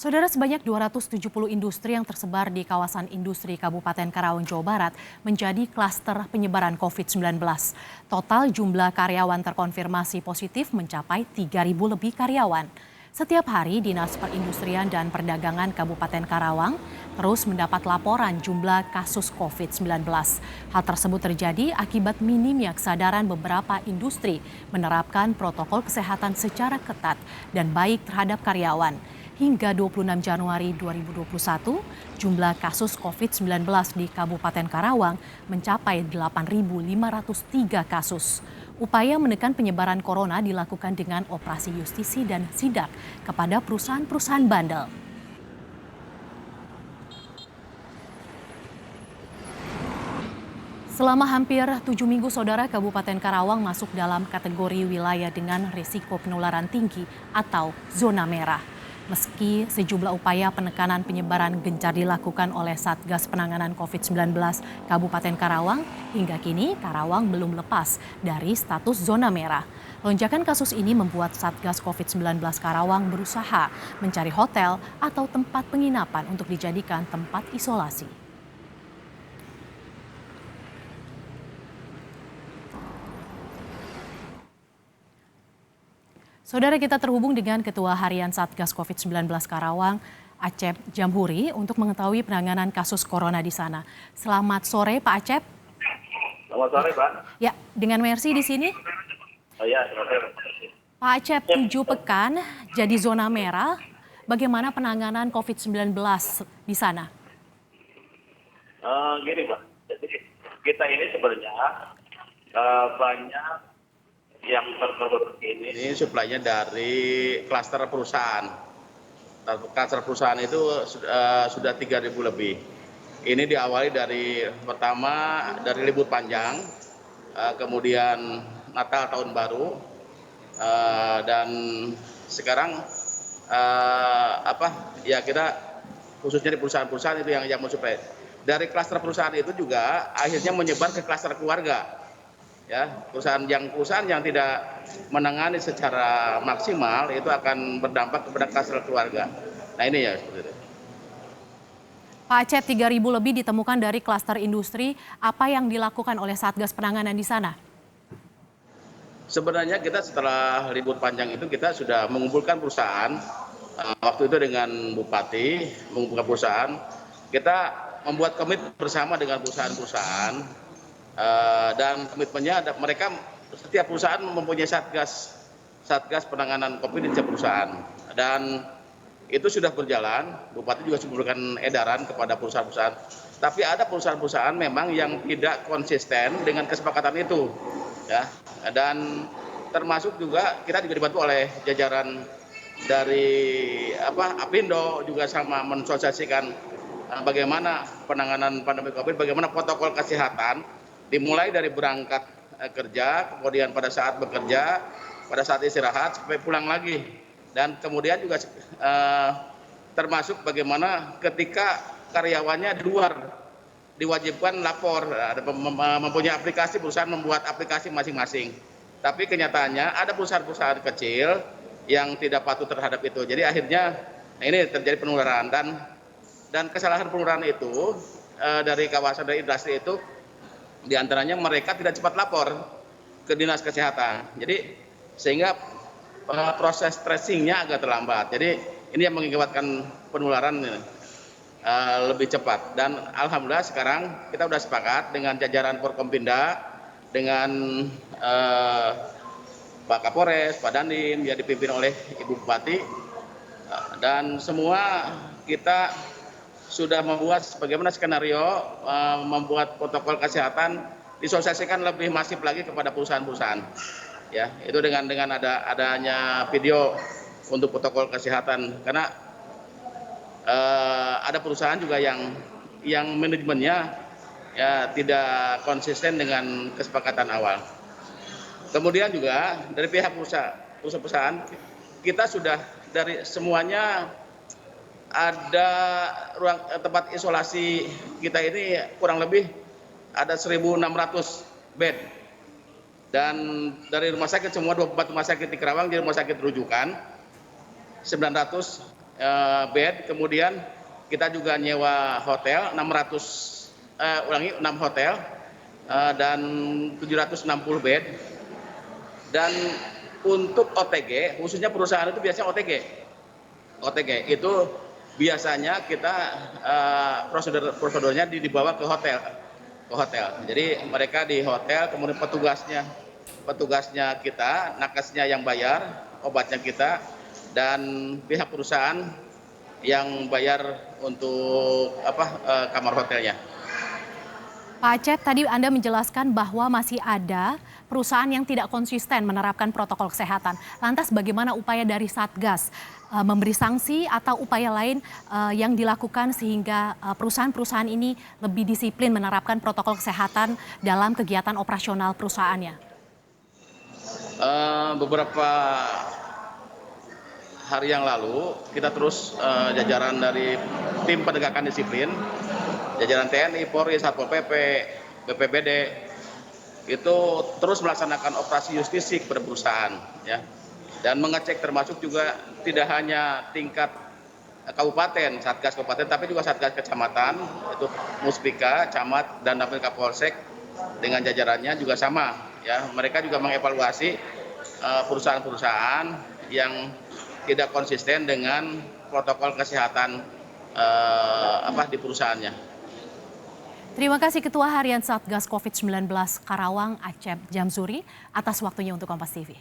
Saudara, sebanyak 270 industri yang tersebar di kawasan industri Kabupaten Karawang, Jawa Barat menjadi klaster penyebaran COVID-19. Total jumlah karyawan terkonfirmasi positif mencapai 3.000 lebih karyawan. Setiap hari, Dinas Perindustrian dan Perdagangan Kabupaten Karawang terus mendapat laporan jumlah kasus COVID-19. Hal tersebut terjadi akibat minimnya kesadaran beberapa industri menerapkan protokol kesehatan secara ketat dan baik terhadap karyawan. Hingga 26 Januari 2021, jumlah kasus COVID-19 di Kabupaten Karawang mencapai 8.503 kasus. Upaya menekan penyebaran corona dilakukan dengan operasi justisi dan sidak kepada perusahaan-perusahaan bandel. Selama hampir 7 minggu, Saudara, Kabupaten Karawang masuk dalam kategori wilayah dengan risiko penularan tinggi atau zona merah. Meski sejumlah upaya penekanan penyebaran gencar dilakukan oleh Satgas Penanganan COVID-19 Kabupaten Karawang, hingga kini Karawang belum lepas dari status zona merah. Lonjakan kasus ini membuat Satgas COVID-19 Karawang berusaha mencari hotel atau tempat penginapan untuk dijadikan tempat isolasi. Saudara, kita terhubung dengan Ketua Harian Satgas COVID-19 Karawang, Acep Jamhuri, untuk mengetahui penanganan kasus corona di sana. Selamat sore, Pak Acep. Selamat sore, Pak. Ya, dengan Mercy di sini. Oh ya, selamat sore. Pak Acep, 7 pekan jadi zona merah. Bagaimana penanganan COVID-19 di sana? Gini, Pak. Jadi kita ini sebenarnya banyak yang tertutup ini suplainya dari klaster perusahaan. Klaster perusahaan itu sudah 3.000 lebih. Ini diawali dari pertama dari libur panjang, kemudian Natal Tahun Baru, dan sekarang kita khususnya di perusahaan-perusahaan itu yang mensuplai. Dari klaster perusahaan itu juga akhirnya menyebar ke klaster keluarga. Ya, perusahaan yang tidak menangani secara maksimal itu akan berdampak kepada klaster keluarga. Nah ini ya seperti itu. Pak Acep, 3.000 lebih ditemukan dari klaster industri. Apa yang dilakukan oleh Satgas Penanganan di sana? Sebenarnya kita setelah libur panjang itu kita sudah mengumpulkan perusahaan. Waktu itu dengan Bupati mengumpulkan perusahaan. Kita membuat komitmen bersama dengan perusahaan-perusahaan. Dan komitmennya mereka setiap perusahaan mempunyai satgas penanganan COVID di setiap perusahaan, dan itu sudah berjalan. Bupati juga sudah memberikan edaran kepada perusahaan-perusahaan, tapi ada perusahaan-perusahaan memang yang tidak konsisten dengan kesepakatan itu, ya. Dan termasuk juga kita dibantu oleh jajaran dari Apindo juga sama mensosialisasikan bagaimana penanganan pandemi COVID, bagaimana protokol kesehatan. Dimulai dari berangkat kerja, kemudian pada saat bekerja, pada saat istirahat, sampai pulang lagi. Dan kemudian juga termasuk bagaimana ketika karyawannya di luar diwajibkan lapor, mempunyai aplikasi, perusahaan membuat aplikasi masing-masing. Tapi kenyataannya ada perusahaan-perusahaan kecil yang tidak patuh terhadap itu. Jadi akhirnya ini terjadi penularan, dan kesalahan penularan itu dari kawasan dari industri itu, di antaranya mereka tidak cepat lapor ke Dinas Kesehatan. Jadi sehingga proses tracingnya agak terlambat. Jadi ini yang mengakibatkan penularan lebih cepat. Dan alhamdulillah sekarang kita sudah sepakat dengan jajaran Forkompinda, dengan Pak Kapolres, Pak Dandim, yang dipimpin oleh Ibu Bupati, dan semua kita sudah membuat bagaimana skenario membuat protokol kesehatan disosialisasikan lebih masif lagi kepada perusahaan-perusahaan. Ya, itu dengan adanya video untuk protokol kesehatan, karena ada perusahaan juga yang manajemennya ya tidak konsisten dengan kesepakatan awal. Kemudian juga dari pihak perusahaan kita sudah dari semuanya ada ruang tempat isolasi kita ini kurang lebih ada 1.600 bed, dan dari rumah sakit semua 24 rumah sakit di Karawang, di rumah sakit rujukan 900 bed, kemudian kita juga nyewa hotel 6 hotel dan 760 bed. Dan untuk OTG, khususnya perusahaan itu biasanya OTG itu biasanya kita prosedurnya dibawa ke hotel. Jadi mereka di hotel, kemudian petugasnya kita, nakesnya yang bayar, obatnya kita, dan pihak perusahaan yang bayar untuk kamar hotelnya. Pak Acep, tadi Anda menjelaskan bahwa masih ada perusahaan yang tidak konsisten menerapkan protokol kesehatan. Lantas bagaimana upaya dari Satgas memberi sanksi atau upaya lain yang dilakukan sehingga perusahaan-perusahaan ini lebih disiplin menerapkan protokol kesehatan dalam kegiatan operasional perusahaannya? Beberapa hari yang lalu kita terus jajaran dari tim penegakan disiplin, jajaran TNI, Polri, Satpol PP, BPBD itu terus melaksanakan operasi justisik pada perusahaan, ya, dan mengecek termasuk juga tidak hanya tingkat kabupaten, Satgas kabupaten, tapi juga Satgas kecamatan, itu Muspika, Camat, dan Dapil Kapolsek dengan jajarannya juga sama, ya. Mereka juga mengevaluasi perusahaan-perusahaan yang tidak konsisten dengan protokol kesehatan di perusahaannya. Terima kasih Ketua Harian Satgas COVID-19 Karawang Acep Jamzuri atas waktunya untuk Kompas TV.